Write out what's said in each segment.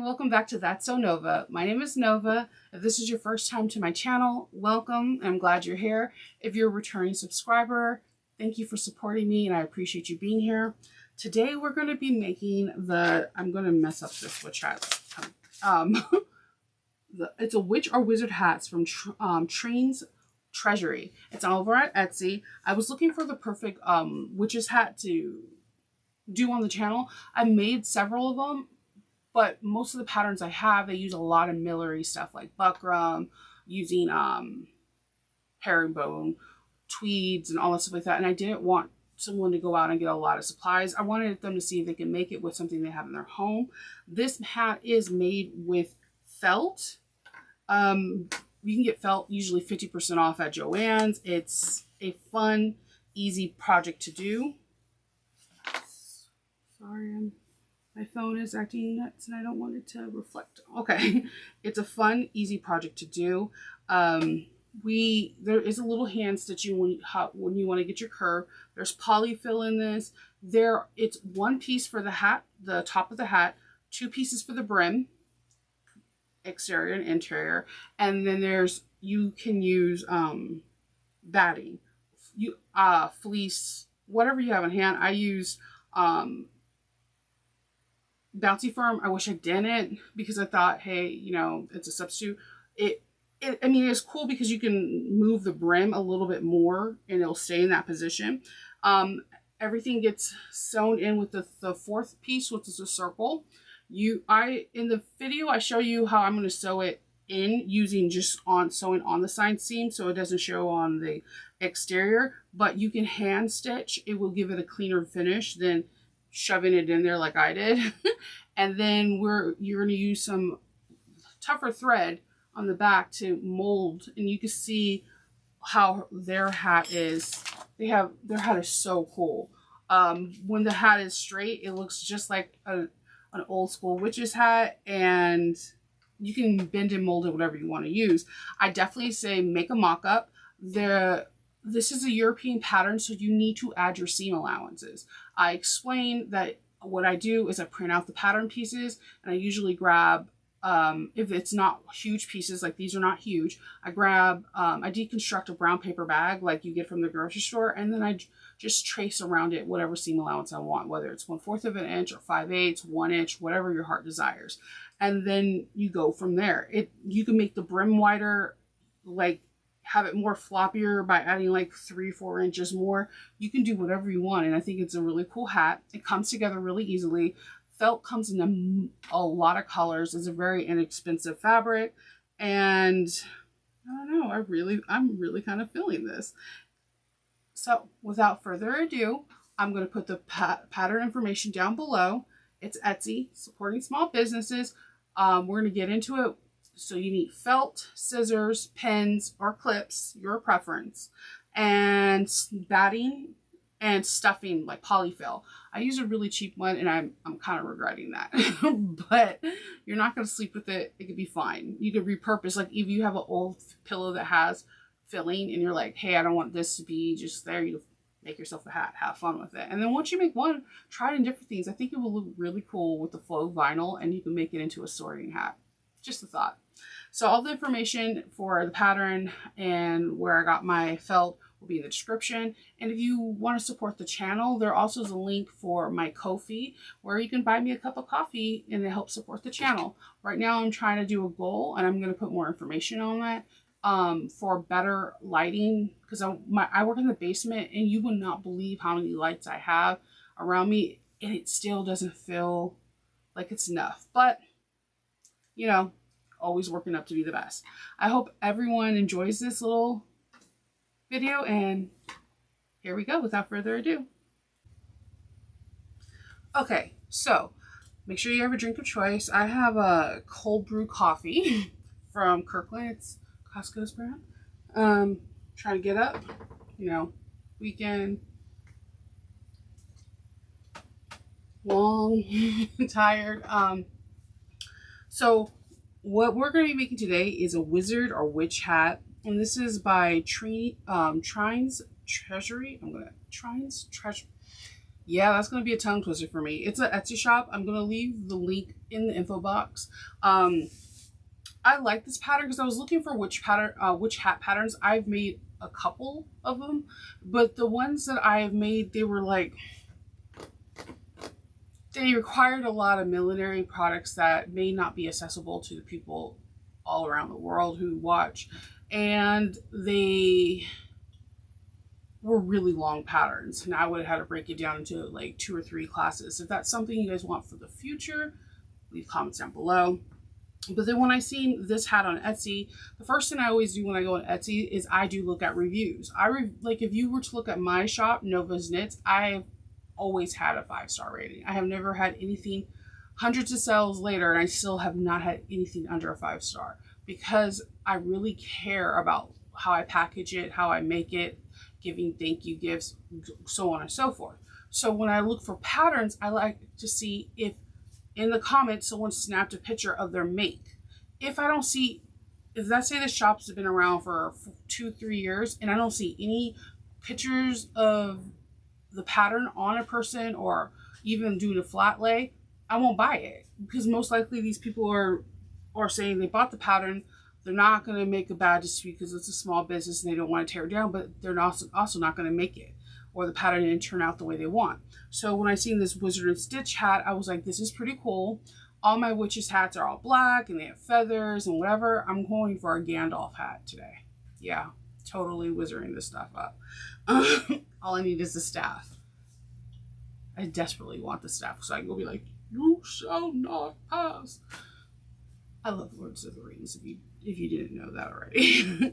welcome back to That's So Nova. My name is Nova. If this is your first time to my channel, welcome. I'm glad you're here. If you're a returning subscriber, thank you for supporting me and I appreciate you being here. Today we're going to be making I'm going to mess up this witch hat. It's a witch or wizard hats from TrinesTreasury. It's over at Etsy. I was looking for the perfect witch's hat to do on the channel. I made several of them, but most of the patterns I have, they use a lot of millery stuff like buckram, using herringbone, tweeds, and all that stuff like that. And I didn't want someone to go out and get a lot of supplies. I wanted them to see if they can make it with something they have in their home. This hat is made with felt. You can get felt usually 50% off at Joann's. It's a fun, easy project to do. Sorry, my phone is acting nuts and I don't want it to reflect. Okay, it's a fun, easy project to do. There is a little hand stitching when you want to get your curve. There's polyfill in this. It's one piece for the hat, the top of the hat, 2 pieces for the brim, exterior and interior, and then you can use batting, fleece, whatever you have in hand. I use Bouncy Firm. I wish I didn't, because I thought, hey, it's a substitute. I mean, it's cool because you can move the brim a little bit more and it'll stay in that position. Everything gets sewn in with the 4th piece, which is a circle. In the video, I show you how I'm going to sew it in using sewing on the side seam so it doesn't show on the exterior, but you can hand stitch. It will give it a cleaner finish than shoving it in there like I did. And then you're going to use some tougher thread on the back to mold, and you can see how their hat is. Their hat is so cool. When the hat is straight, it looks just like an old school witch's hat, and you can bend and mold it whatever you want to use. I definitely say make a mock-up. This is a European pattern, so you need to add your seam allowances. I explain that what I do is I print out the pattern pieces, and I usually grab, if it's not huge pieces, like these are not huge, I deconstruct a brown paper bag like you get from the grocery store, and then I just trace around it whatever seam allowance I want, whether it's 1/4 of an inch or 5/8, 1 inch, whatever your heart desires. And then you go from there. You can make the brim wider, like have it more floppier by adding like 3 or 4 inches more. You can do whatever you want, and I think it's a really cool hat. It comes together really easily. Felt comes in a lot of colors. It's a very inexpensive fabric, and I don't know, I'm really kind of feeling this. So without further ado, I'm going to put the pattern information down below. It's Etsy, supporting small businesses. We're going to get into it. So you need felt, scissors, pins, or clips, your preference, and batting and stuffing like polyfill. I use a really cheap one, and I'm kind of regretting that. But you're not going to sleep with it. It could be fine. You could repurpose, like if you have an old pillow that has filling and you're like, hey, I don't want this to be just there, you make yourself a hat, have fun with it. And then once you make one, try it in different things. I think it will look really cool with the faux vinyl, and you can make it into a sorting hat. Just a thought. So all the information for the pattern and where I got my felt will be in the description. And if you want to support the channel, there also is a link for my Ko-fi where you can buy me a cup of coffee and it helps support the channel. Right now I'm trying to do a goal, and I'm going to put more information on that for better lighting, because I work in the basement, and you would not believe how many lights I have around me, and it still doesn't feel like it's enough. But always working up to be the best. I hope everyone enjoys this little video, and here we go without further ado. Okay, so make sure you have a drink of choice. I have a cold brew coffee from Kirkland. It's Costco's brand. Trying to get up, weekend, long, tired. So what we're going to be making today is a wizard or witch hat, and this is by TrinesTreasury. TrinesTreasury. Yeah, that's going to be a tongue twister for me. It's an Etsy shop. I'm going to leave the link in the info box. I like this pattern because I was looking for which hat patterns. I've made a couple of them, but the ones that I have made, they were like, they required a lot of millinery products that may not be accessible to the people all around the world who watch, and they were really long patterns, and I would have had to break it down into like 2 or 3 classes. If that's something you guys want for the future, leave comments down below. But then when I seen this hat on Etsy, the first thing I always do when I go on Etsy is I do look at reviews. Like if you were to look at my shop, Nova's Knits, I've always had a 5-star rating. I have never had anything, hundreds of sales later, and I still have not had anything under a 5-star because I really care about how I package it, how I make it, giving thank you gifts, so on and so forth. So when I look for patterns, I like to see if in the comments someone snapped a picture of their make. If I don't see, if let's say the shops have been around for 2-3 years and I don't see any pictures of the pattern on a person or even doing a flat lay, I won't buy it because most likely these people are saying they bought the pattern. They're not going to make a bad dispute because it's a small business and they don't want to tear it down, but they're also not going to make it, or the pattern didn't turn out the way they want. So when I seen this Wizard and Stitch hat, I was like, this is pretty cool. All my witches hats are all black and they have feathers and whatever. I'm going for a Gandalf hat today. Yeah, totally wizarding this stuff up. All I need is the staff. I desperately want the staff so I can go be like, you shall not pass. I love Lords of the Rings, if you didn't know that already.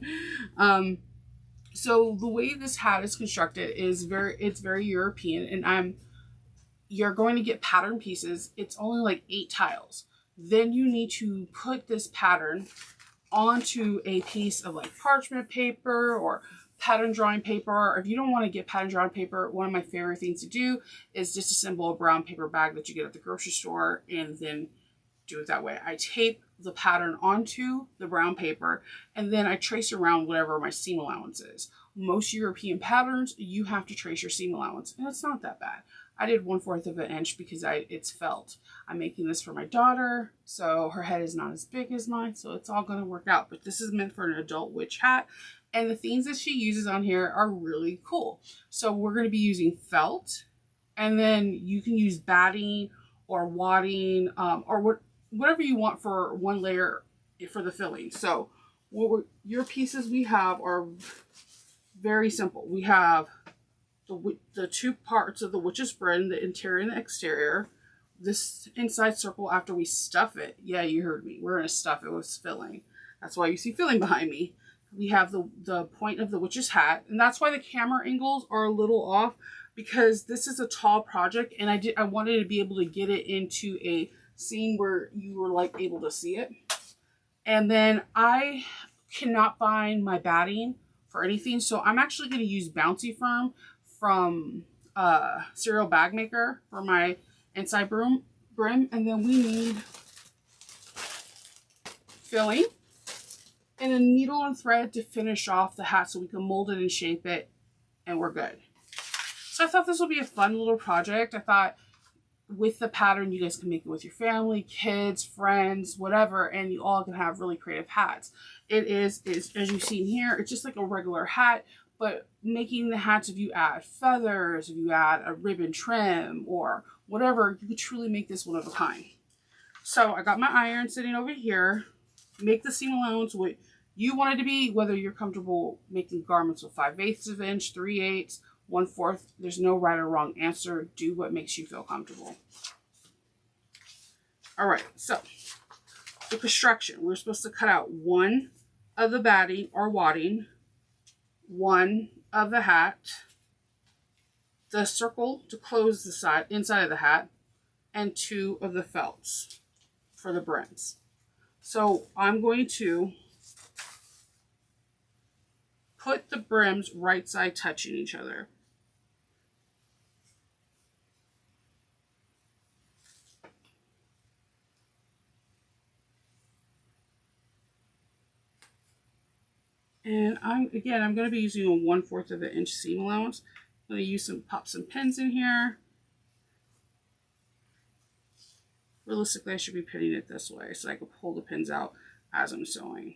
So the way this hat is constructed is very European, and you're going to get pattern pieces. It's only like 8 tiles. Then you need to put this pattern onto a piece of like parchment paper or pattern drawing paper. Or if you don't want to get pattern drawing paper, one of my favorite things to do is disassemble a brown paper bag that you get at the grocery store and then do it that way. I tape the pattern onto the brown paper and then I trace around whatever my seam allowance is. Most European patterns, you have to trace your seam allowance, and it's not that bad. I did 1/4 of an inch because it's felt. I'm making this for my daughter, so her head is not as big as mine, so it's all going to work out. But this is meant for an adult witch hat, and the things that she uses on here are really cool. So we're going to be using felt, and then you can use batting or wadding or whatever you want for one layer for the filling. So your pieces we have are very simple. We have the 2 parts of the witch's brim, the interior and the exterior. This inside circle after we stuff it. Yeah, you heard me. We're going to stuff it with filling. That's why you see filling behind me. We have the point of the witch's hat, and that's why the camera angles are a little off, because this is a tall project and I wanted to be able to get it into a scene where you were like able to see it. And then I cannot find my batting for anything, so I'm actually going to use Bouncy Firm from Cereal Bag Maker for my inside brim. And then we need filling and a needle and thread to finish off the hat so we can mold it and shape it, and we're good. So I thought this would be a fun little project. I thought with the pattern, you guys can make it with your family, kids, friends, whatever, and you all can have really creative hats. It is as you've seen here, it's just like a regular hat, but making the hats, if you add feathers, if you add a ribbon trim or whatever, you could truly make this one of a kind. So I got my iron sitting over here. Make the seam allowance what you want it to be, whether you're comfortable making garments with 5/8 of an inch, 3/8, 1/4. There's no right or wrong answer. Do what makes you feel comfortable. All right, so the construction. We're supposed to cut out 1 of the batting or wadding, 1 of the hat, the circle to close the inside of the hat, and 2 of the felts for the brims. So I'm going to put the brims right side touching each other. And I'm going to be using a 1/4 of an inch seam allowance. I'm going to use pop some pins in here realistically I should be pinning it this way so I can pull the pins out as I'm sewing.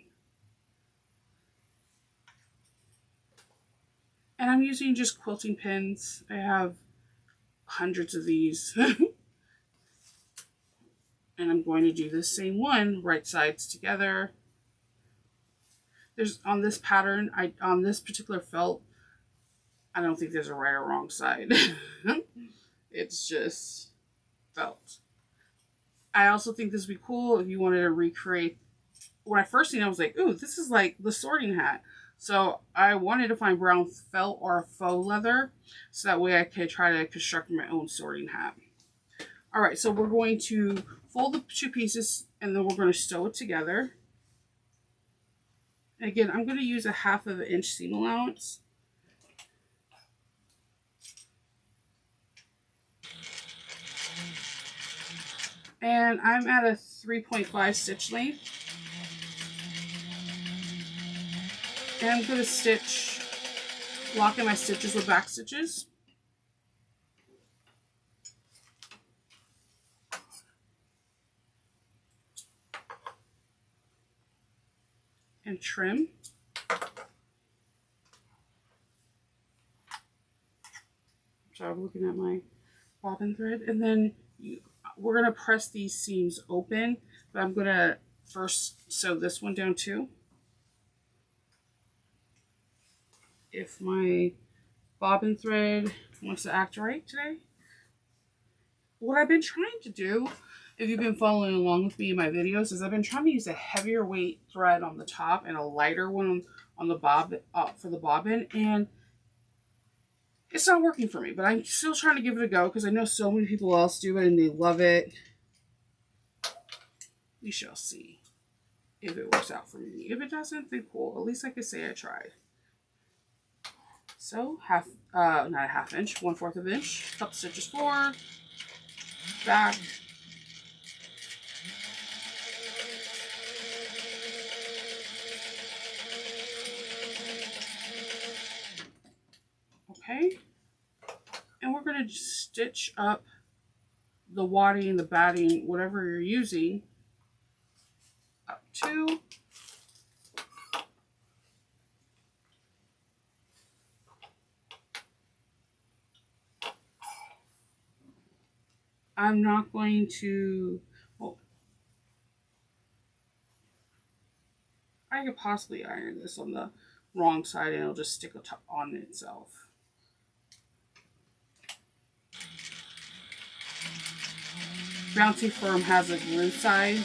And I'm using just quilting pins. I have hundreds of these. And I'm going to do the same one, right sides together. There's on this pattern, on this particular felt, I don't think there's a right or wrong side. It's just felt. I also think this would be cool if you wanted to recreate. When I first seen it, I was like, ooh, this is like the sorting hat. So I wanted to find brown felt or faux leather, so that way I could try to construct my own sorting hat. All right, so we're going to fold the two pieces and then we're going to sew it together. Again, I'm going to use a 1/2 inch seam allowance. And I'm at a 3.5 stitch length. And I'm going to stitch, lock in my stitches with back stitches. And trim. Sorry, I'm looking at my bobbin thread. And then we're going to press these seams open, but I'm going to first sew this one down too. If my bobbin thread wants to act right today. What I've been trying to do, if you've been following along with me in my videos, is I've been trying to use a heavier weight thread on the top and a lighter one on the bobbin, for the bobbin, and it's not working for me, but I'm still trying to give it a go because I know so many people else do it and they love it. We shall see if it works out for me. If it doesn't, then cool. At least I can say I tried. So not a 1/2 inch, 1/4 inch, couple stitches forward, back. Okay, and we're going to stitch up the wadding, the batting, whatever you're using, up to. I'm not going to, well, I could possibly iron this on the wrong side and it'll just stick on itself. Bouncy Firm has a glue side.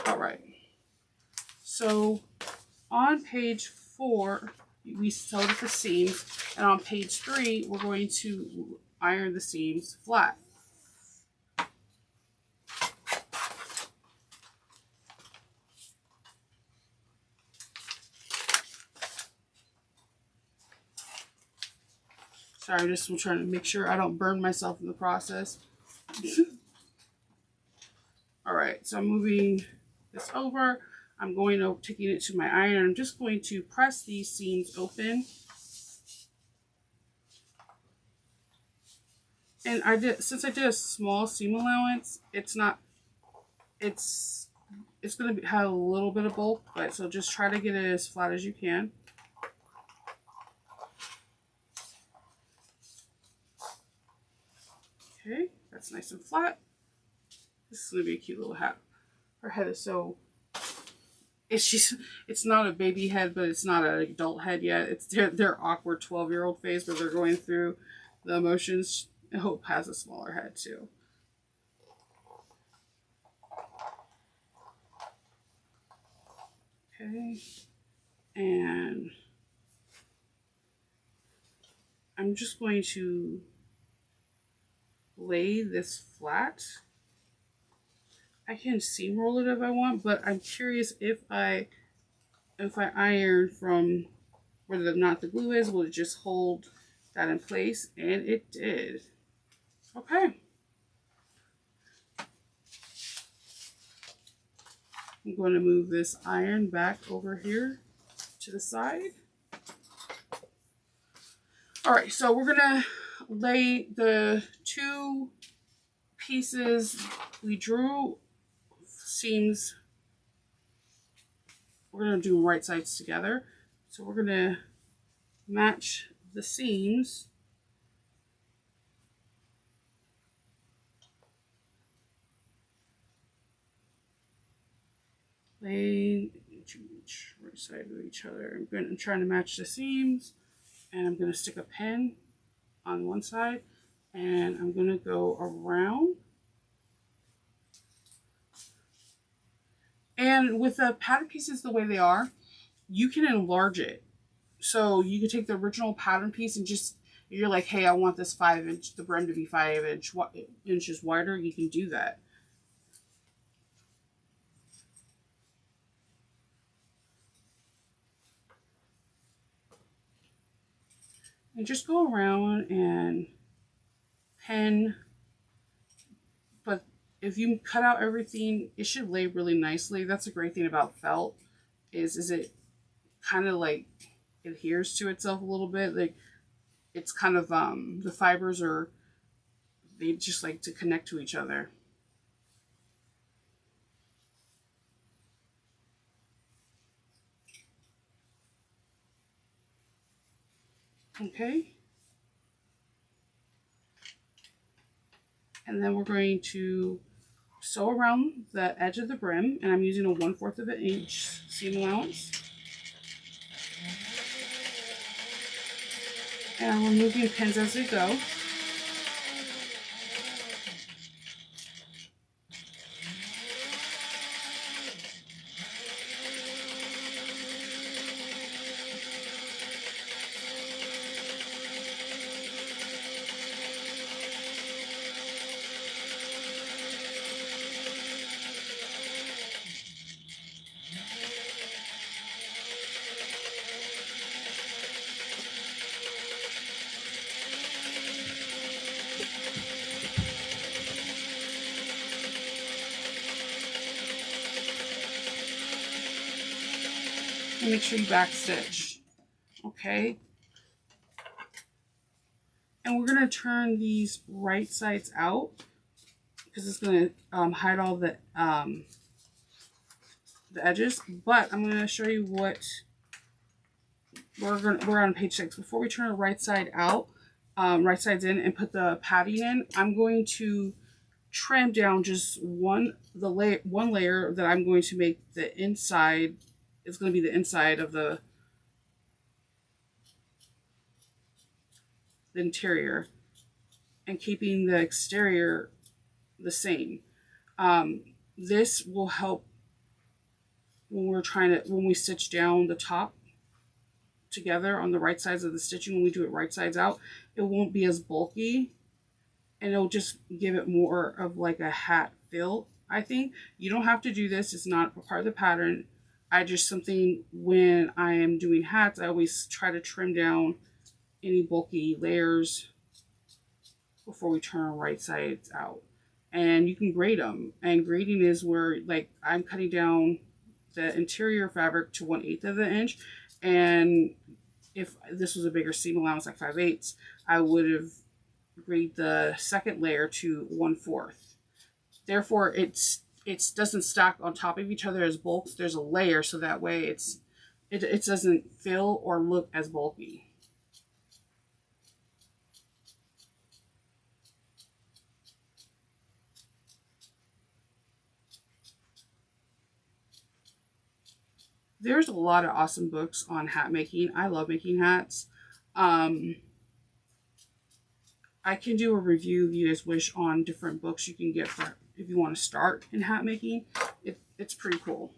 All right. So on page 4, we sewed at the seams, and on page 3, we're going to iron the seams flat. Sorry, I'm just trying to make sure I don't burn myself in the process. All right, so I'm moving this over. I'm going to taking it to my iron. I'm just going to press these seams open. And since I did a small seam allowance, it's going to have a little bit of bulk, but so just try to get it as flat as you can. Okay, that's nice and flat. This is going to be a cute little hat. Her head is so, it's not a baby head, but it's not an adult head yet. It's their awkward 12-year-old phase where they're going through the emotions. And Hope has a smaller head too. Okay, and I'm just going to lay this flat. I can seam roll it if I want, but I'm curious if I iron from where the glue is, will it just hold that in place? And it did. Okay. I'm going to move this iron back over here to the side. All right, so we're gonna lay the two pieces we drew seams. We're gonna do right sides together. So we're gonna match the seams. Laying each right side of each other. I'm trying to match the seams, and I'm gonna stick a pin on one side, and I'm gonna go around. And with the pattern pieces the way they are, you can enlarge it. So you could take the original pattern piece and just, you're like, hey, I want this 5-inch, the brim to be 5 inches wider. You can do that. And just go around and pin. But if you cut out everything, it should lay really nicely. That's a great thing about felt is it kind of like adheres to itself a little bit. Like it's kind of the fibers are, they just like to connect to each other. Okay. And then we're going to sew around the edge of the brim, and I'm using a 1/4 of an inch seam allowance. And I'm removing pins as we go. And make sure you back stitch. Okay. And we're going to turn these right sides out because it's going to hide all the edges. But I'm going to show you what we're on page 6. Before we turn the right side out, right sides in, and put the padding in, I'm going to trim down just one layer that I'm going to make the inside. It's going to be the inside of the interior, and keeping the exterior the same. This will help when we stitch down the top together on the right sides of the stitching. When we do it right sides out, it won't be as bulky, and it'll just give it more of like a hat feel. I think you don't have to do this. It's not part of the pattern. Something when I am doing hats, I always try to trim down any bulky layers before we turn right sides out. And you can grade them. And grading is where, like, I'm cutting down the interior fabric to 1/8 of an inch. And if this was a bigger seam allowance, like 5/8, I would have graded the second layer to 1/4. Therefore, it doesn't stack on top of each other as bulks. There's a layer, so that way it doesn't feel or look as bulky. There's a lot of awesome books on hat making. I love making hats. I can do a review if you guys wish on different books you can get for if you want to start in hat making. It's pretty cool.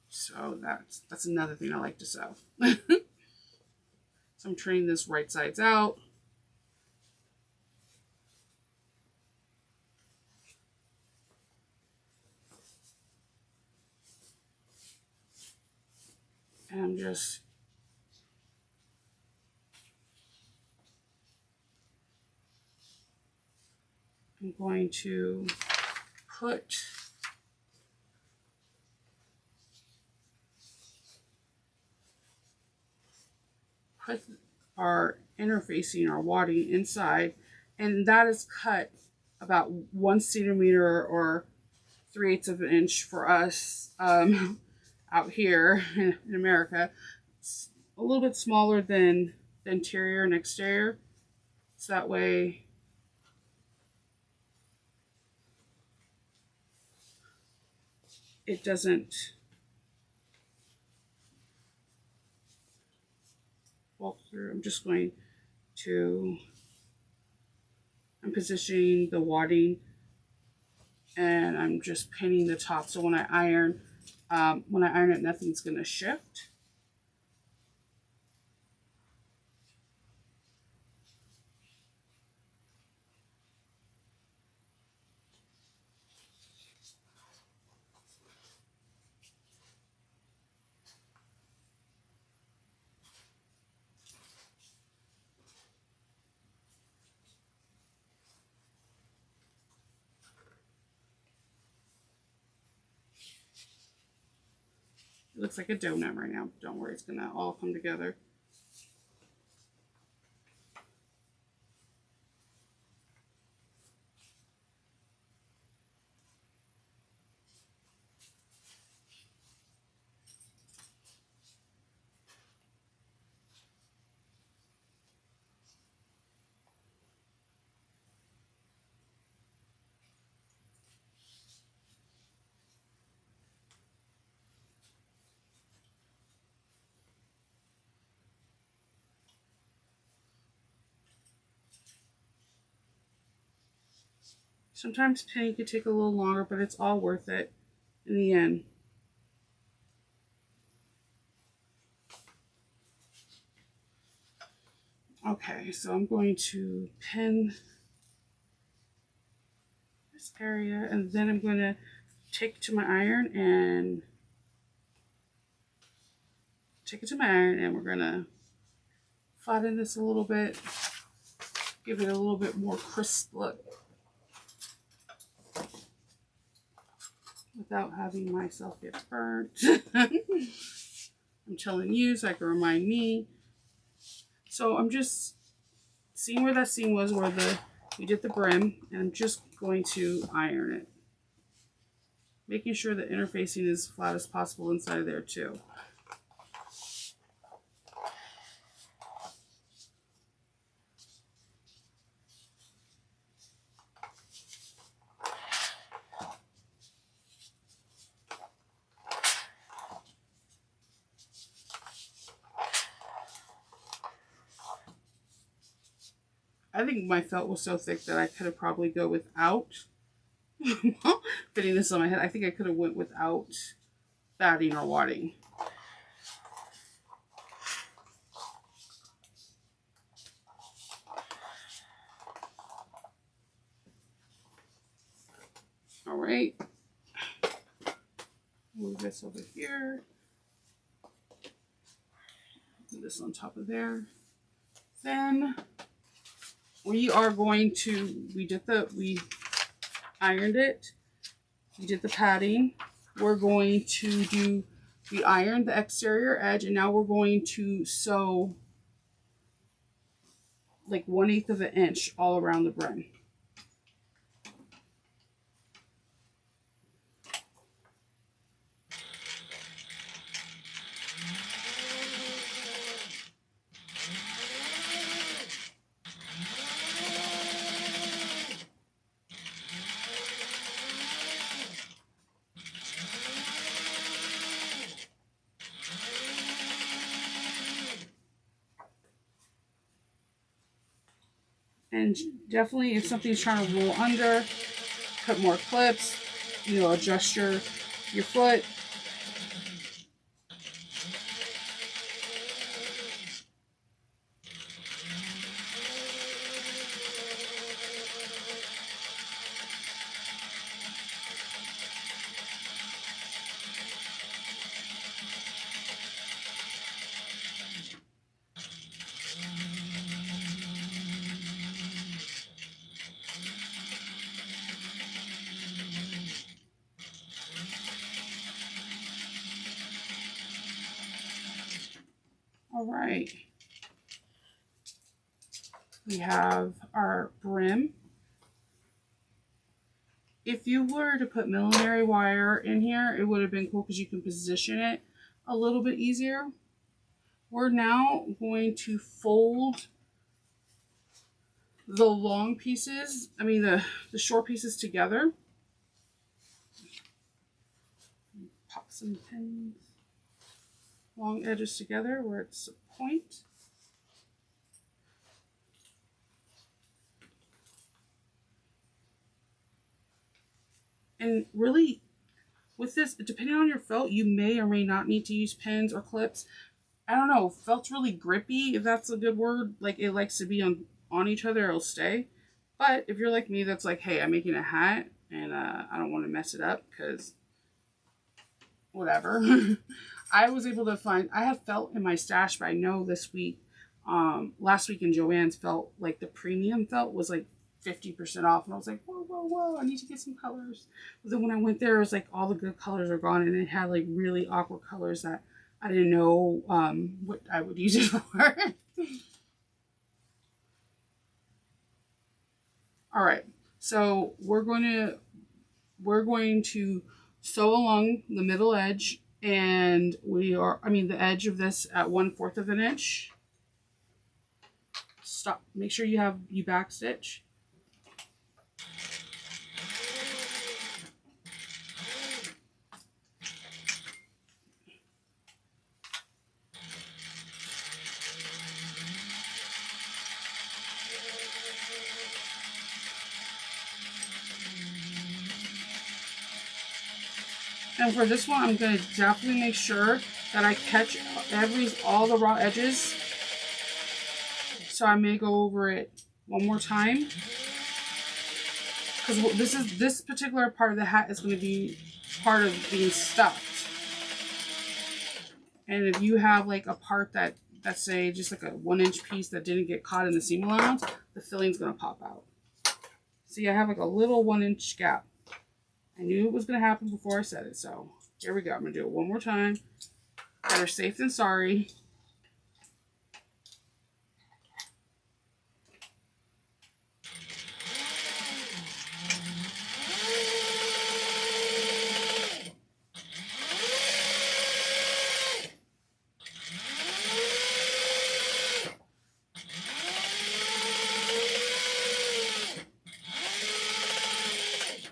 So that's another thing I like to sew. So I'm turning this right sides out. And I'm going to put put our interfacing, our wadding inside, and that is cut about 1 centimeter or 3/8 of an inch for us out here in America. It's a little bit smaller than the interior and exterior, so that way it doesn't walk through. I'm positioning the wadding, and I'm just pinning the top, so when I iron it, nothing's going to shift. It looks like a donut right now. Don't worry, it's going to all come together. Sometimes pinning can take a little longer, but it's all worth it in the end. Okay, so I'm going to pin this area, and then I'm going to take it to my iron and we're going to flatten this a little bit, give it a little bit more crisp look without having myself get burnt. I'm telling you so I can remind me. So I'm just seeing where that seam was, where we did the brim, and I'm just going to iron it, making sure the interfacing is flat as possible inside of there too. I think my felt was so thick that I could have probably go without fitting this on my head. I think I could have went without batting or wadding. All right. Move this over here. Put this on top of there. Then we are going to, we ironed it. We did the padding. We're going to we ironed the exterior edge, and now we're going to sew like 1/8 of an inch all around the brim. And definitely, if something's trying to roll under, put more clips, adjust your foot. All right. We have our brim. If you were to put millinery wire in here, it would have been cool because you can position it a little bit easier. We're now going to fold the long pieces, the short pieces together. Pop some pins, long edges together where it's a point. And really, with this, depending on your felt, you may or may not need to use pins or clips. I don't know. Felt's really grippy, if that's a good word. Like, it likes to be on each other, it'll stay. But if you're like me, that's like, hey, I'm making a hat, and I don't want to mess it up, because whatever. I was able to find, I have felt in my stash, but I know this week, last week in Joann's felt, like the premium felt was like 50% off, and I was like, whoa, I need to get some colors. But then when I went there, it was like all the good colors are gone, and it had like really awkward colors that I didn't know what I would use it for. All right, so we're going to sew along the middle edge, and the edge of this at 1/4 of an inch. Stop. Make sure you back stitch. And for this one, I'm going to definitely make sure that I catch all the raw edges. So I may go over it one more time, because this particular part of the hat is going to be part of being stuffed. And if you have like a part that's say just like a 1-inch piece that didn't get caught in the seam allowance, the filling's going to pop out. See, I have like a little 1-inch gap. I knew it was going to happen before I said it, so here we go. I'm going to do it one more time. Better safe than sorry.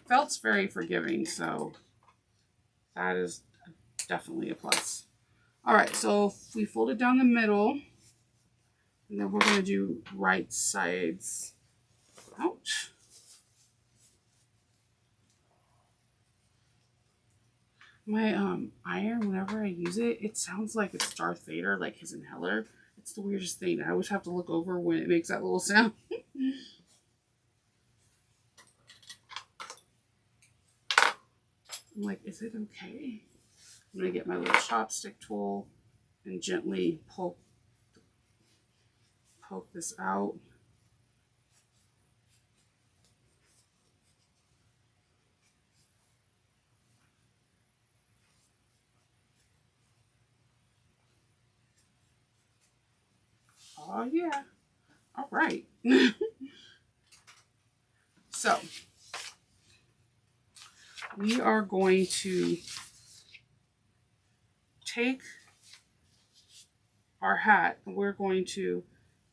Felt's very forgiving, so that is definitely a plus. All right, so we fold it down the middle, and then we're going to do right sides. Ouch. My iron, whenever I use it, it sounds like it's Darth Vader, like his inhaler. It's the weirdest thing. I always have to look over when it makes that little sound. I'm like, is it okay? I'm going to get my little chopstick tool and gently poke this out. Oh, yeah. All right. So, we are going to take our hat, and we're going to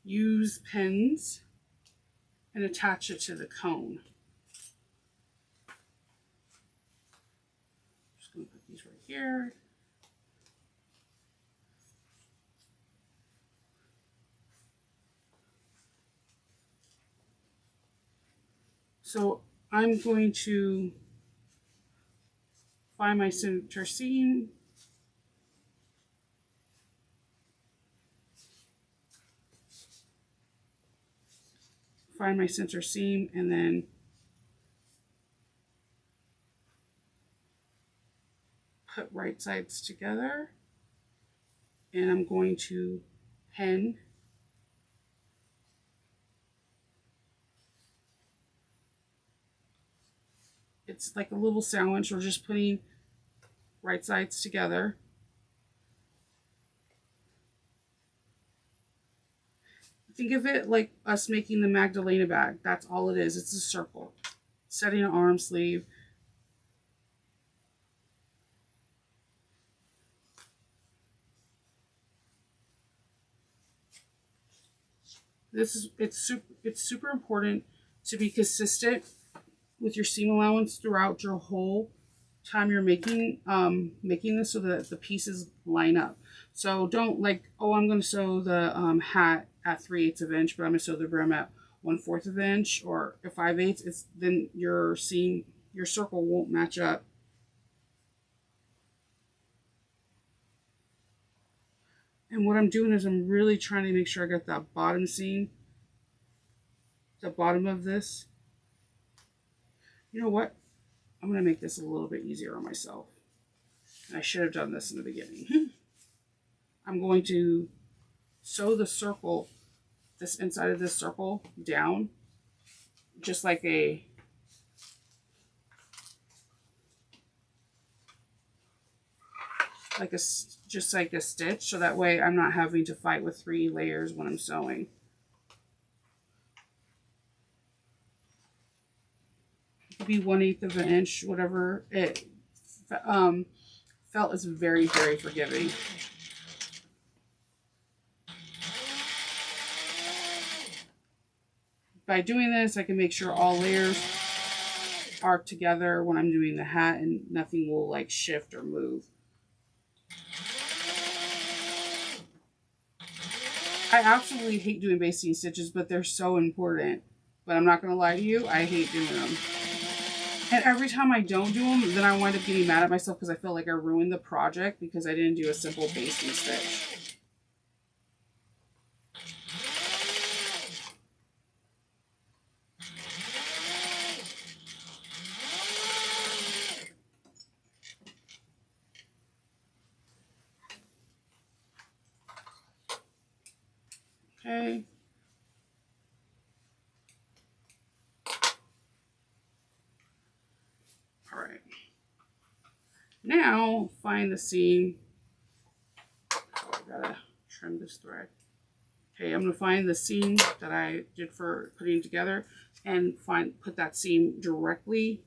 use pins and attach it to the cone. Just going to put these right here. So I'm going to find my center seam, and then put right sides together, and I'm going to pin it's like a little sandwich. We're just putting right sides together. Think of it like us making the Magdalena bag. That's all it is. It's a circle. Setting an arm sleeve. It's super important to be consistent with your seam allowance throughout your whole time you're making this, so that the pieces line up. So don't like, oh, I'm going to sew the hat at 3/8 of an inch, but I'm going to sew the brim at 1/4 of an inch or at 5/8. It's then your seam, your circle won't match up. And what I'm doing is I'm really trying to make sure I got that bottom seam, the bottom of this. You know what? I'm going to make this a little bit easier on myself. And I should have done this in the beginning. I'm going to sew the circle, this inside of this circle down, just like a just like a stitch, so that way I'm not having to fight with 3 layers when I'm sewing. It could be 1/8 of an inch, whatever. It felt is very, very forgiving. By doing this, I can make sure all layers are together when I'm doing the hat and nothing will like shift or move. I absolutely hate doing basting stitches, but they're so important. But I'm not going to lie to you, I hate doing them. And every time I don't do them, then I wind up getting mad at myself because I feel like I ruined the project because I didn't do a simple basting stitch. Okay. All right. Now find the seam. Oh, I gotta trim this thread. Okay, I'm gonna find the seam that I did for putting together and put that seam directly.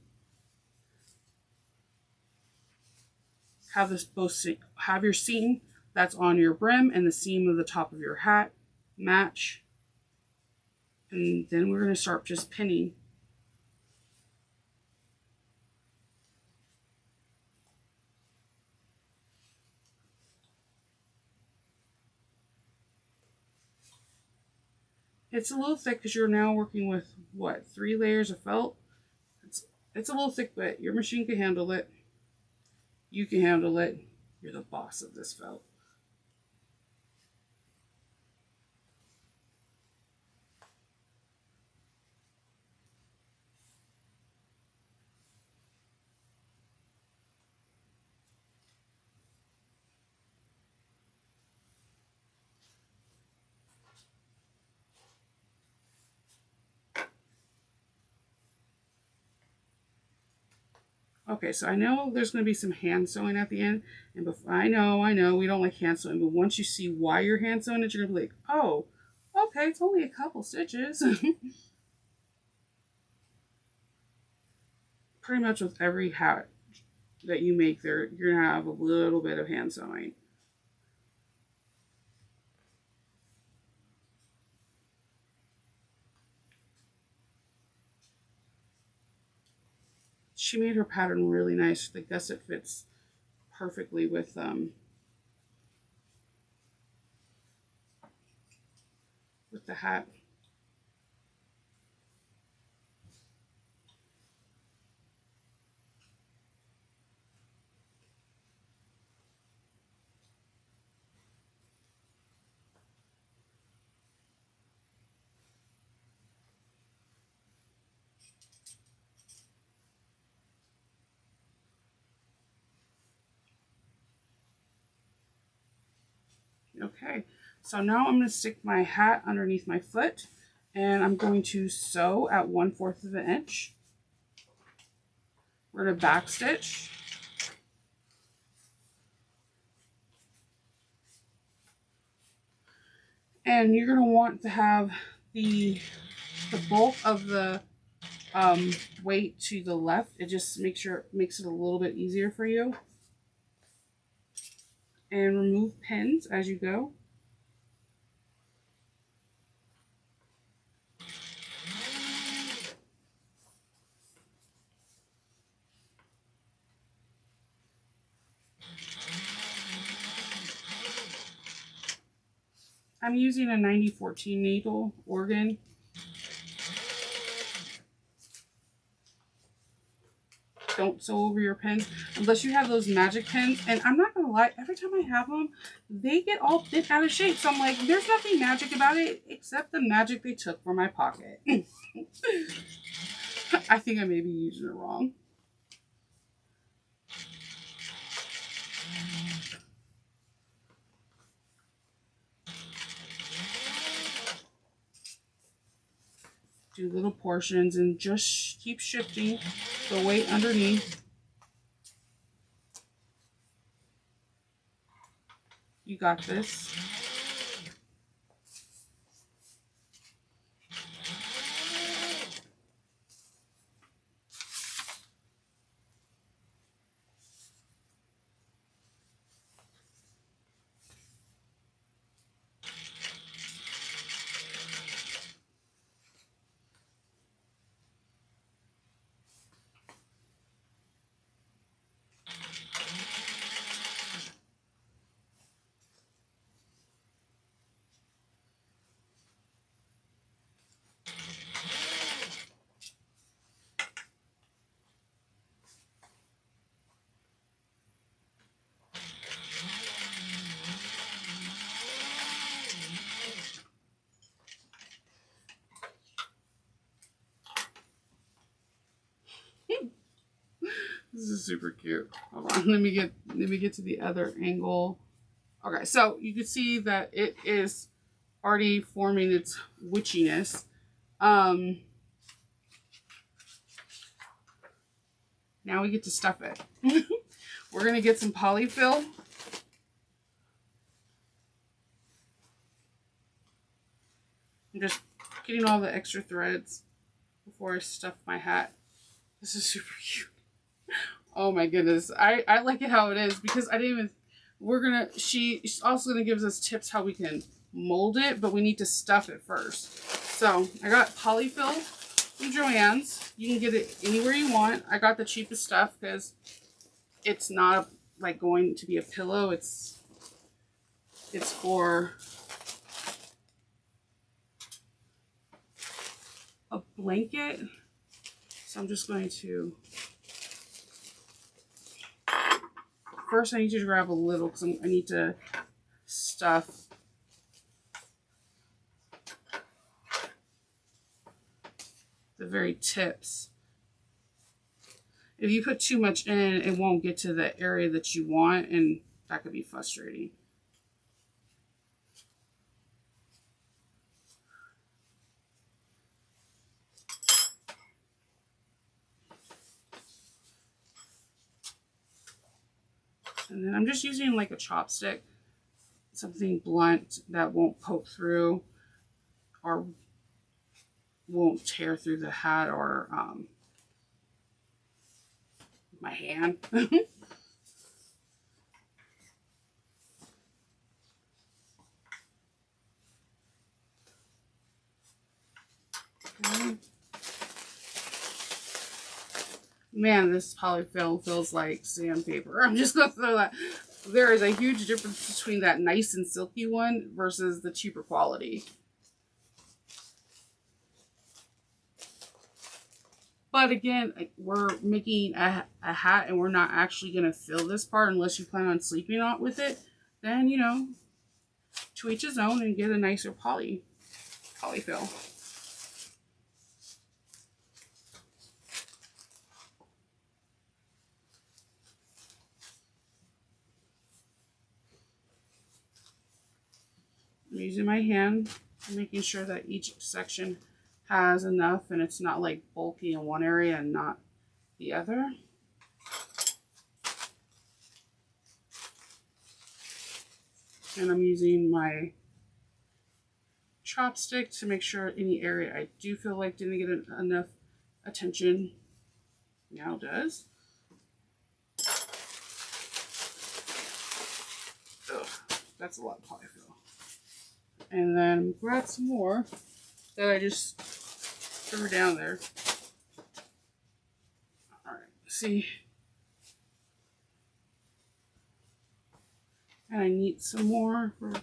Have your seam that's on your brim and the seam of the top of your hat match. And then we're going to start just pinning. It's a little thick because you're now working with, what, 3 layers of felt? It's a little thick, but your machine can handle it. You can handle it. You're the boss of this felt. Okay, so I know there's going to be some hand sewing at the end, and I know, we don't like hand sewing, but once you see why you're hand sewing it, you're going to be like, oh, okay, it's only a couple stitches. Pretty much with every hat that you make there, you're going to have a little bit of hand sewing. She made her pattern really nice. I guess it fits perfectly with the hat. Okay, so now I'm going to stick my hat underneath my foot, and I'm going to sew at 1/4 of an inch. We're going to back stitch. And you're going to want to have the bulk of the weight to the left. It just makes it a little bit easier for you. And remove pins as you go. I'm using a 9014 needle organ. Don't sew over your pins unless you have those magic pins. And I'm not gonna lie, every time I have them, they get all bent out of shape. So I'm like, there's nothing magic about it except the magic they took from my pocket. I think I may be using it wrong. Do little portions and just keep shifting the weight underneath. You got this. This is super cute. Hold on, let me get to the other angle. Okay, so you can see that it is already forming its witchiness. Now we get to stuff it. We're gonna get some polyfill. I'm just getting all the extra threads before I stuff my hat. This is super cute. Oh my goodness. I like it how it is because I didn't even, she's also gonna give us tips how we can mold it, but we need to stuff it first. So I got polyfill from Joann's. You can get it anywhere you want. I got the cheapest stuff because it's not like going to be a pillow. It's for a blanket. So I'm just going to, first I need you to grab a little because I need to stuff the very tips. If you put too much in, it won't get to the area that you want, and that could be frustrating. And then I'm just using like a chopstick, something blunt that won't poke through or won't tear through the hat or my hand. Okay. Man, this polyfill feels like sandpaper. I'm just gonna throw that. There is a huge difference between that nice and silky one versus the cheaper quality. But again, we're making a hat and we're not actually going to fill this part unless you plan on sleeping on with it. Then, you know, to each his own and get a nicer polyfill. I'm using my hand, making sure that each section has enough and it's not like bulky in one area and not the other. And I'm using my chopstick to make sure any area I do feel like didn't get enough attention now does. Ugh, that's a lot of polyfill. And then grab some more that I just threw down there. Alright, see. And I need some more for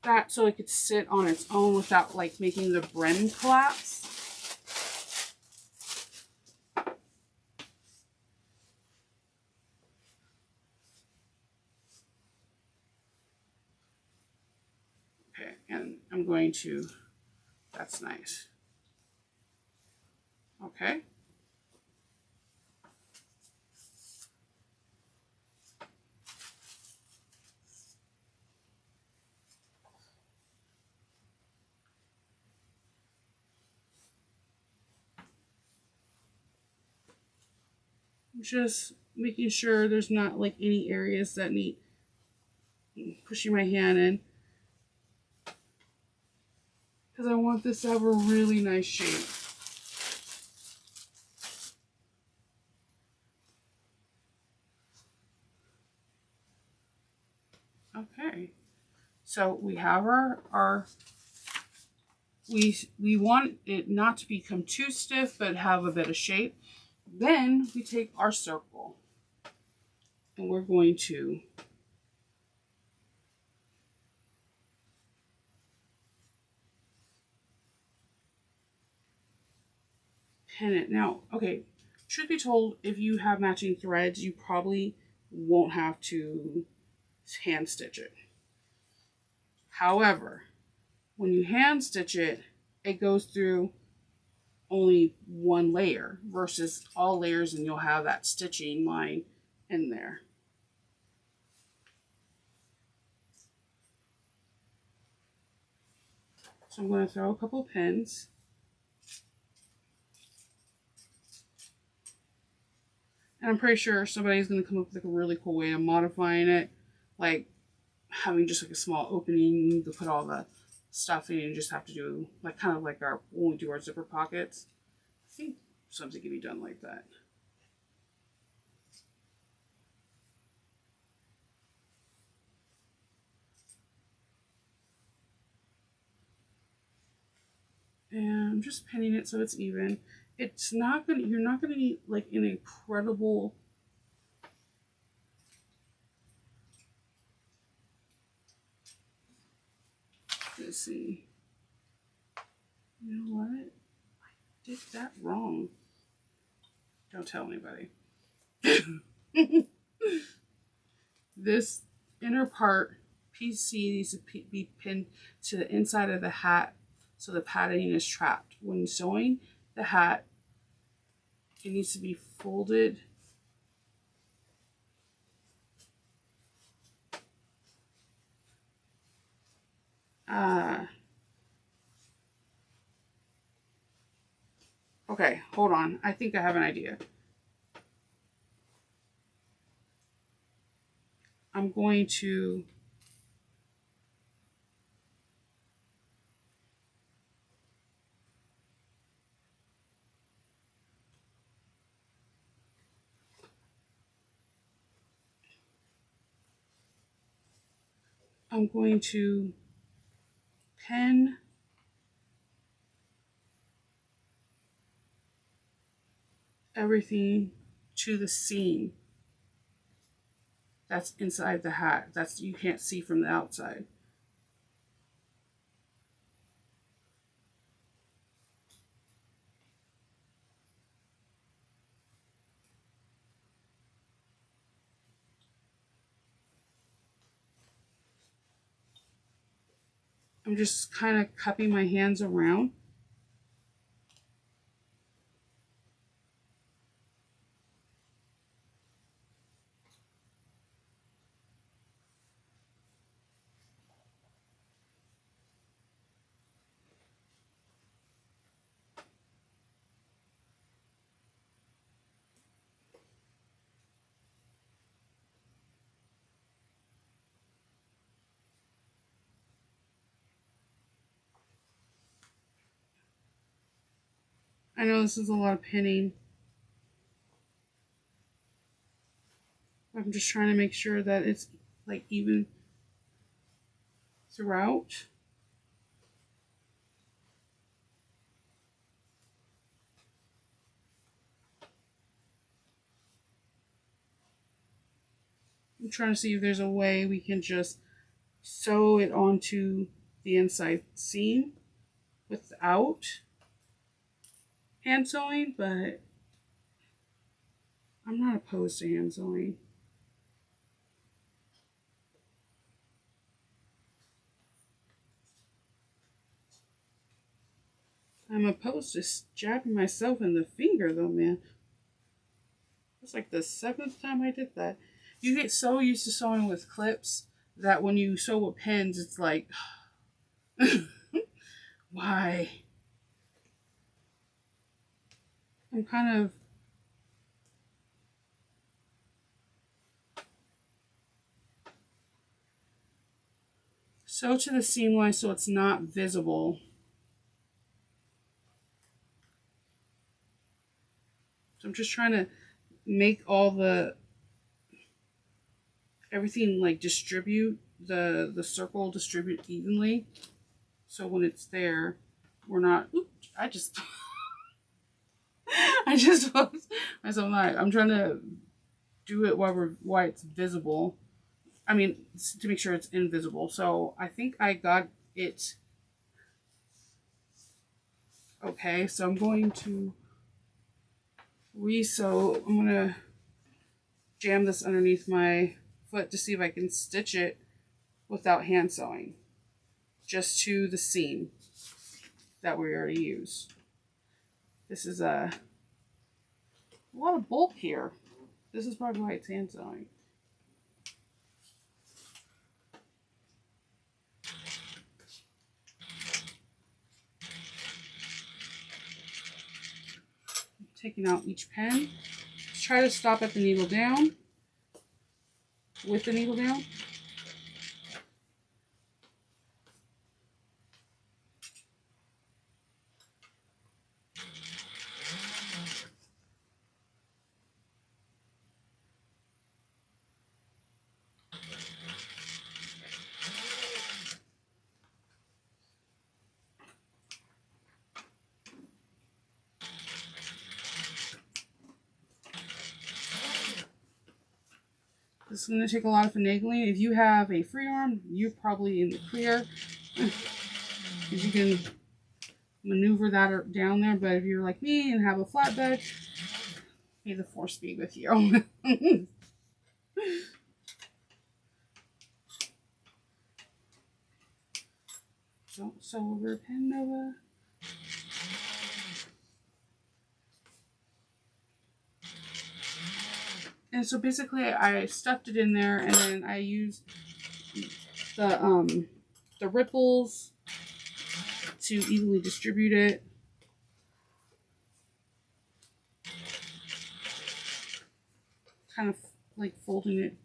that so it could sit on its own without like making the brim collapse. Okay, and I'm going to, that's nice. Okay. Just making sure there's not like any areas that need pushing my hand in, because I want this to have a really nice shape. Okay, so we have our we want it not to become too stiff but have a bit of shape. Then we take our circle and we're going to pin it. Now, okay, truth be told, if you have matching threads, you probably won't have to hand stitch it. However, when you hand stitch it, it goes through only one layer versus all layers, and you'll have that stitching line in there. So I'm going to throw a couple pins. And I'm pretty sure somebody's going to come up with like a really cool way of modifying it, like having just like a small opening to put all the stuff in, and just have to do like kind of like our when we do our zipper pockets. I think something can be done like that. And I'm just pinning it so it's even. It's not gonna, you're not gonna need like an incredible let's see. You know what? I did that wrong. Don't tell anybody. This inner part, PC, needs to be pinned to the inside of the hat so the padding is trapped. When sewing the hat, it needs to be folded okay, hold on. I think I have an idea. I'm going to pin everything to the seam that's inside the hat. That's you can't see from the outside. I'm just kind of cupping my hands around. I know this is a lot of pinning. I'm just trying to make sure that it's like even throughout. I'm trying to see if there's a way we can just sew it onto the inside seam without hand sewing, but I'm not opposed to hand sewing. I'm opposed to jabbing myself in the finger though, man. It's like the 7th time I did that. You get so used to sewing with clips that when you sew with pins, it's like, why? I'm kind of sew to the seam line so it's not visible. So I'm just trying to make all the everything like distribute the circle distribute evenly. So when it's there, we're not. Oops, I just I just myself. I'm trying to do it while it's visible. I mean, to make sure it's invisible. So I think I got it. Okay, so I'm going to re-sew. I'm gonna jam this underneath my foot to see if I can stitch it without hand sewing, just to the seam that we already used. This is a lot of bulk here. This is probably why it's hand sewing. Taking out each pen. Try to stop at the needle down, with the needle down. This is going to take a lot of finagling. If you have a free arm, you're probably in the clear, because you can maneuver that down there. But if you're like me and have a flatbed, may the force be with you. Don't sew over a pen, Nova. And so basically I stuffed it in there, and then I used the ripples to evenly distribute it. Kind of like folding it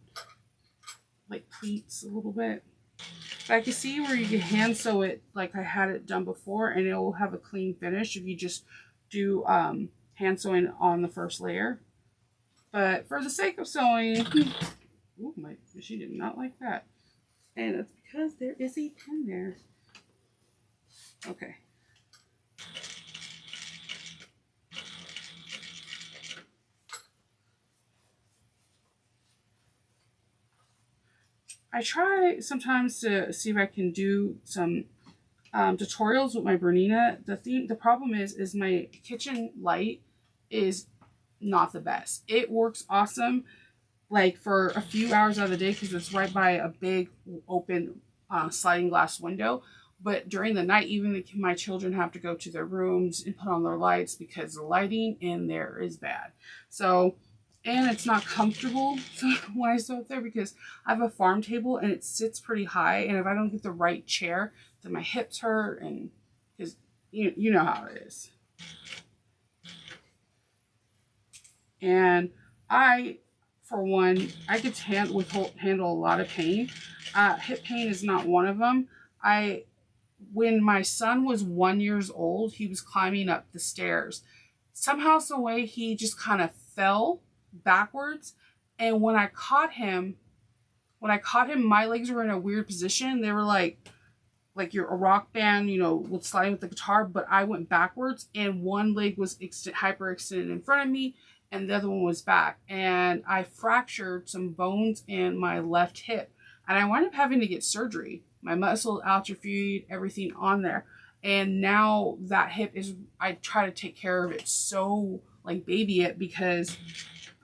like pleats a little bit. But I can see where you can hand sew it like I had it done before, and it will have a clean finish if you just do hand sewing on the first layer. But for the sake of sewing, ooh, my machine did not like that. And it's because there is a pin there. Okay. I try sometimes to see if I can do some tutorials with my Bernina. The problem is my kitchen light is not the best. It works awesome like for a few hours out of the day because it's right by a big open sliding glass window. But during the night, even my children have to go to their rooms and put on their lights because the lighting in there is bad. So, and it's not comfortable when I sew it there because I have a farm table and it sits pretty high. And if I don't get the right chair, then my hips hurt, and because you know how it is. And I, for one, I could handle a lot of pain. Hip pain is not one of them. When my son was 1 year old, he was climbing up the stairs somehow, some way, he just kind of fell backwards. And when I caught him, my legs were in a weird position. They were like you're a rock band, you know, with sliding with the guitar, but I went backwards and one leg was hyperextended in front of me and the other one was back. And I fractured some bones in my left hip and I wound up having to get surgery. My muscle atrophied, everything on there. And now that hip is, I try to take care of it so like baby it, because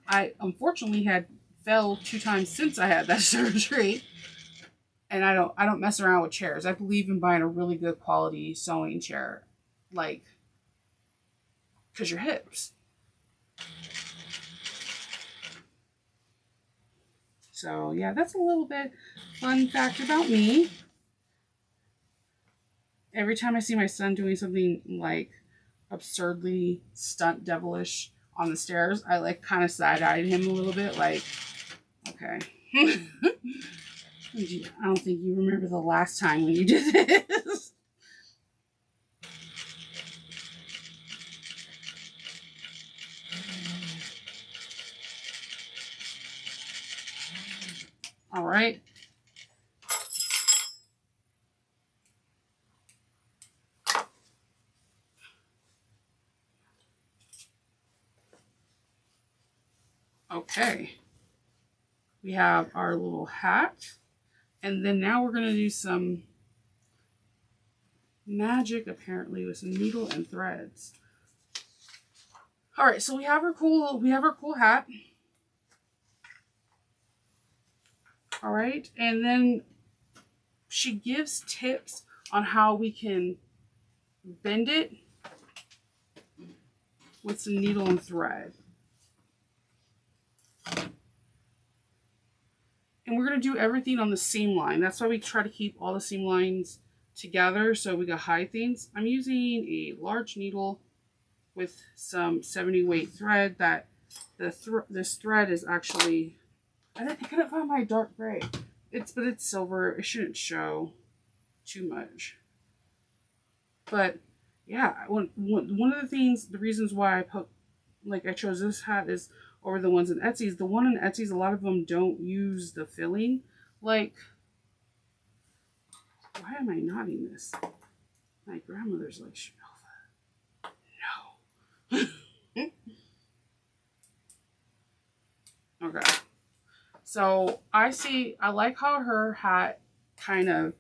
I unfortunately had fell 2 times since I had that surgery. And I don't mess around with chairs. I believe in buying a really good quality sewing chair, like, because your hips. So yeah, that's a little bit fun fact about me. Every time I see my son doing something like absurdly stunt devilish on the stairs, I like kind of side-eyed him a little bit, like, okay. I don't think you remember the last time when you did this. All right. Okay. We have our little hat. And then now we're going to do some magic, apparently, with some needle and threads. All right, so we have our cool hat. All right, and then she gives tips on how we can bend it with some needle and thread. And we're going to do everything on the seam line. That's why we try to keep all the seam lines together so we can hide things. I'm using a large needle with some 70 weight thread. That this thread is actually, I couldn't find my dark gray. But it's silver. It shouldn't show too much. But yeah, one of the reasons why I chose this hat is over the ones in Etsy's. The one in Etsy's, a lot of them don't use the filling. Like, why am I knotting this? My grandmother's like, no. Okay. So I like how her hat kind of,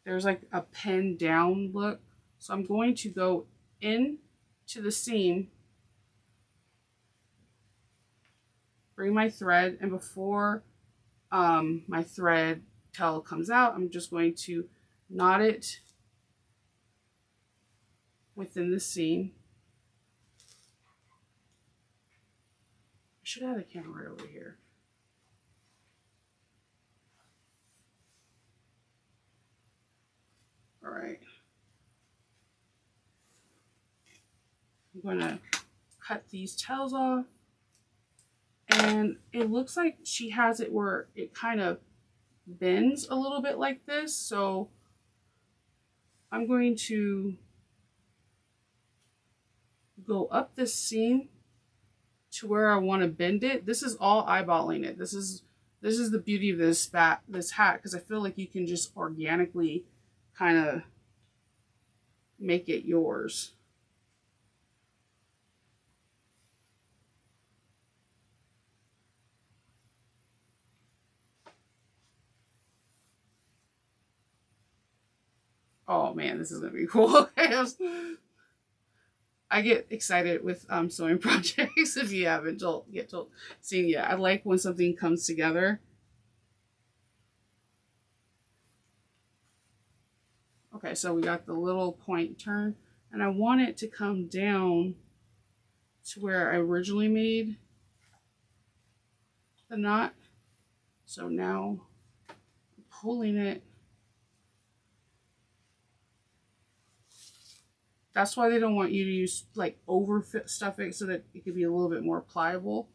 there's like a pinned down look. So I'm going to go in to the seam, bring my thread, and before my thread tail comes out, I'm just going to knot it within the seam. I should have the camera right over here. All right. I'm going to cut these tails off. And it looks like she has it where it kind of bends a little bit like this. So I'm going to go up this seam to where I want to bend it. This is all eyeballing it. This is the beauty of this hat, because I feel like you can just organically kind of make it yours. Oh man, this is gonna be cool. I get excited with sewing projects. If you haven't seen yet, I like when something comes together. Okay, so we got the little point turn, and I want it to come down to where I originally made the knot. So now I'm pulling it. That's why they don't want you to use like over stuff it so that it could be a little bit more pliable.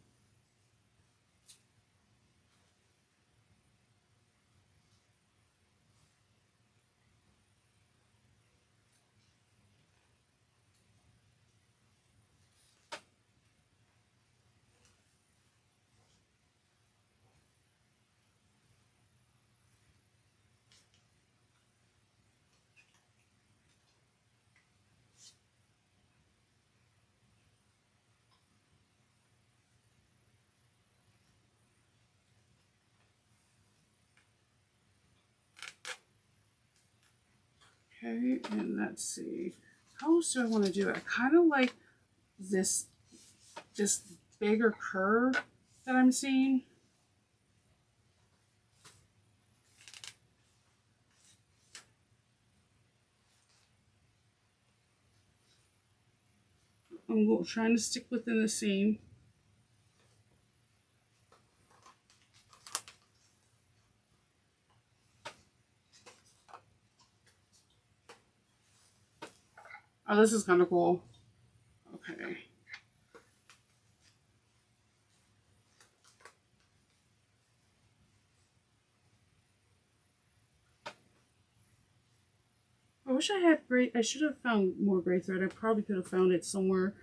Okay, and let's see. How else do I want to do it? I kind of like this bigger curve that I'm seeing. I'm trying to stick within the seam. Oh, this is kind of cool. Okay. I wish I had gray. I should have found more gray thread. I probably could have found it somewhere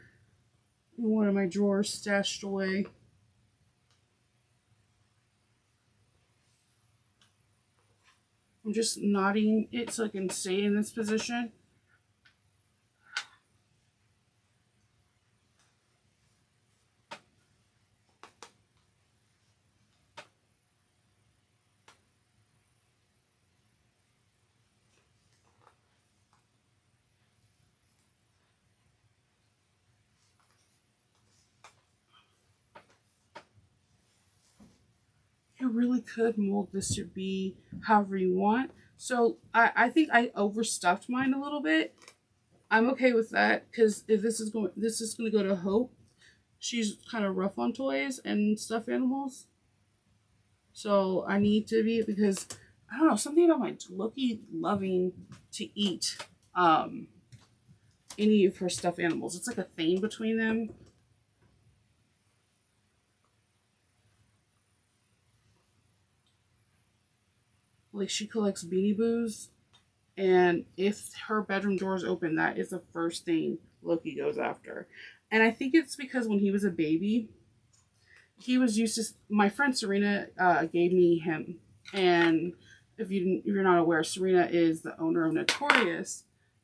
in one of my drawers stashed away. I'm just knotting it so I can stay in this position. You really could mold this to be however you want. So I think I overstuffed mine a little bit. I'm okay with that because if this is going to go to Hope. She's kind of rough on toys and stuffed animals. So I need to be, because I don't know, something about my Loki loving to eat any of her stuffed animals. It's like a thing between them. Like she collects Beanie Boos, and if her bedroom door is open, that is the first thing Loki goes after. And I think it's because when he was a baby, he was used to. My friend Serena gave me him, and if you're not aware, Serena is the owner of Notorious,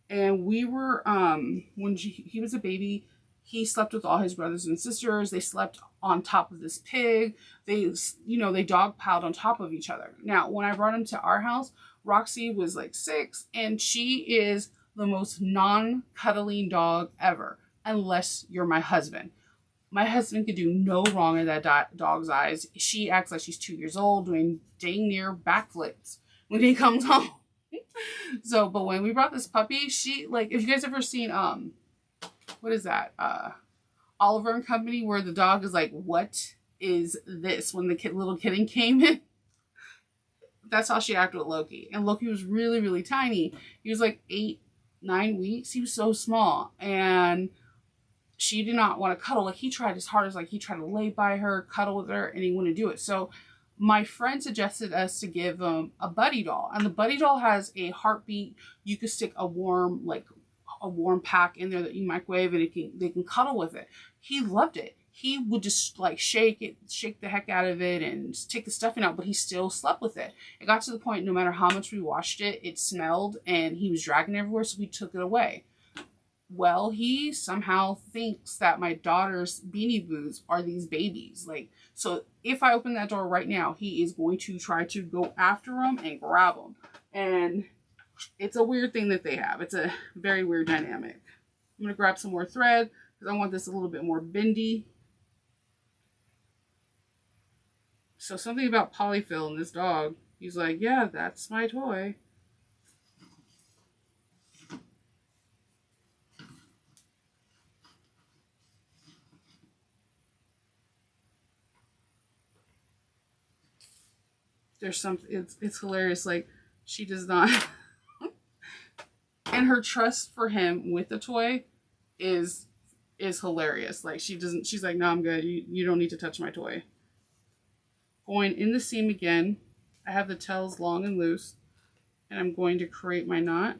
and we were when he was a baby, he slept with all his brothers and sisters. They slept on top of this pig. They dog piled on top of each other. Now, when I brought him to our house, Roxy was like 6, and she is the most non-cuddling dog ever, unless you're my husband. My husband could do no wrong in that dog's eyes. She acts like she's 2 years old, doing dang near backflips when he comes home. So, but when we brought this puppy, she, like, if you guys ever seen what is that? Oliver and Company, where the dog is like, "What is this?" When the little kitten came in, that's how she acted with Loki. And Loki was really, really tiny. He was like 8, 9 weeks. He was so small, and she did not want to cuddle. Like, he tried as hard as, like, he tried to lay by her, cuddle with her, and he wouldn't do it. So my friend suggested us to give him a buddy doll, and the buddy doll has a heartbeat. You could stick a warm pack in there that you microwave, and they can cuddle with it. He loved it. He would just like shake the heck out of it and take the stuffing out, but he still slept with it. It got to the point, no matter how much we washed it, it smelled and he was dragging everywhere, so we took it away. Well, he somehow thinks that my daughter's Beanie Boos are these babies. Like, so if I open that door right now, he is going to try to go after them and grab them. And it's a weird thing that they have. It's a very weird dynamic. I'm going to grab some more thread because I want this a little bit more bendy. So something about polyfill in this dog. He's like, yeah, that's my toy. There's some, it's hilarious. Like, she does not, and her trust for him with the toy is hilarious. Like, she's like, no, I'm good. You don't need to touch my toy. Going in the seam again. I have the tails long and loose, and I'm going to create my knot.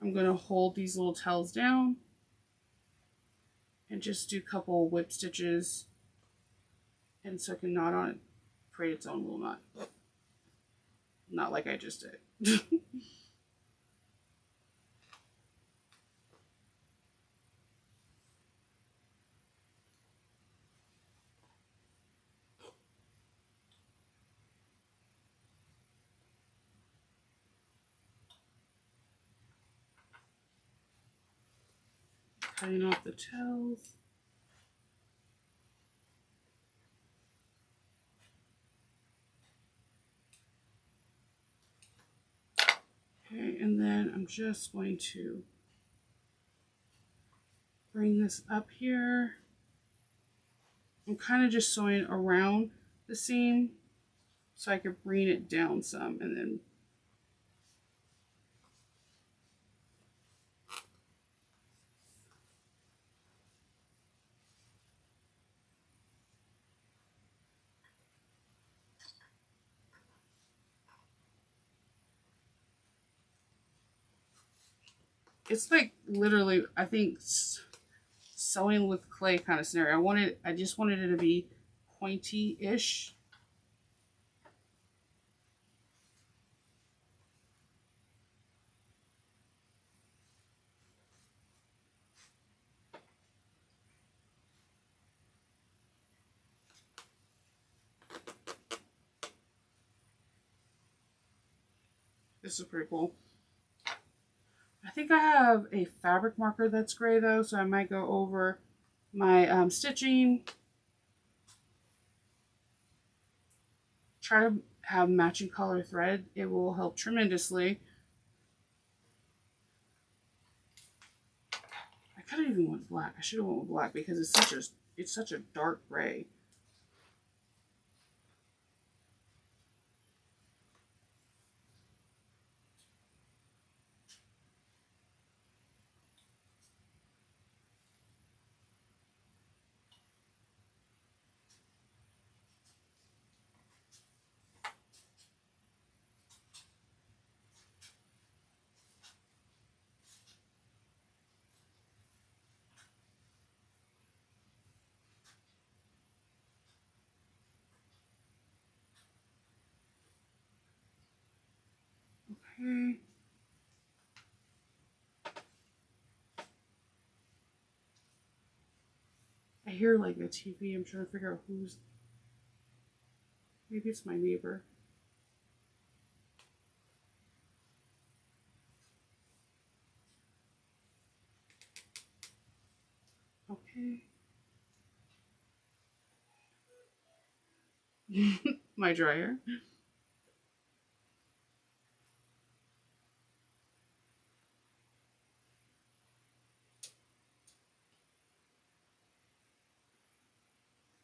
I'm going to hold these little tails down and just do a couple whip stitches, and so I can knot on it, create its own little knot. Not like I just did. cutting off the tails. Okay, and then I'm just going to bring this up here. I'm kind of just sewing around the seam so I could bring it down some, and then it's like literally, I think, sewing with clay kind of scenario. I just wanted it to be pointy-ish. This is pretty cool. I think I have a fabric marker that's gray though, so I might go over my stitching. Try to have matching color thread. It will help tremendously. I could have even went black. I should have went with black because it's such a dark gray. Okay. I hear like a TV. I'm trying to figure out who's. Maybe it's my neighbor. Okay. My dryer.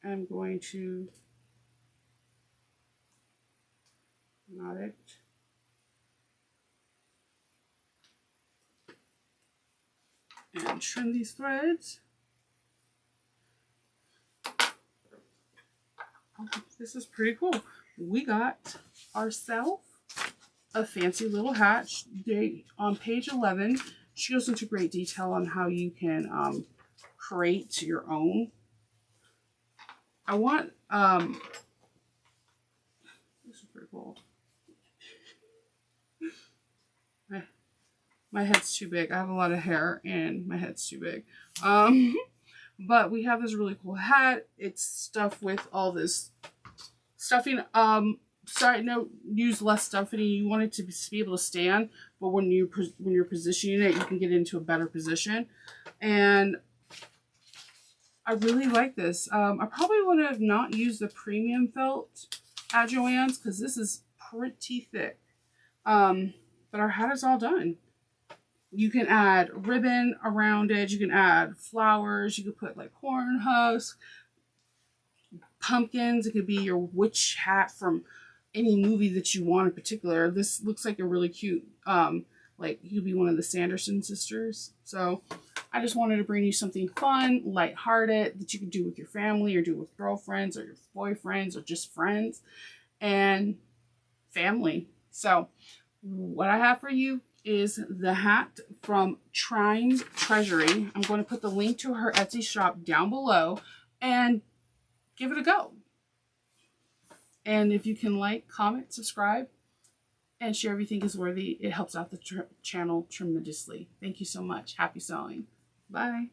I'm going to knot it. And trim these threads. Oh, this is pretty cool. We got ourselves a fancy little hat. On page 11, she goes into great detail on how you can create your own. I want, this is pretty cool. My head's too big. I have a lot of hair and my head's too big. But we have this really cool hat. It's stuffed with all this stuffing. Side note, use less stuffing. You want it to be able to stand, but when you're positioning it, you can get into a better position. And I really like this. I probably would have not used the premium felt at Joann's because this is pretty thick. But our hat is all done. You can add ribbon around it. You can add flowers. You could put like corn husks, pumpkins. It could be your witch hat from any movie that you want in particular. This looks like a really cute, like you could be one of the Sanderson sisters. So I just wanted to bring you something fun, lighthearted that you can do with your family or do with girlfriends or your boyfriends or just friends and family. So what I have for you is the hat from TrinesTreasury. I'm going to put the link to her Etsy shop down below and give it a go. And if you can like, comment, subscribe, and share everything is worthy, it helps out the channel tremendously. Thank you so much. Happy sewing. Bye.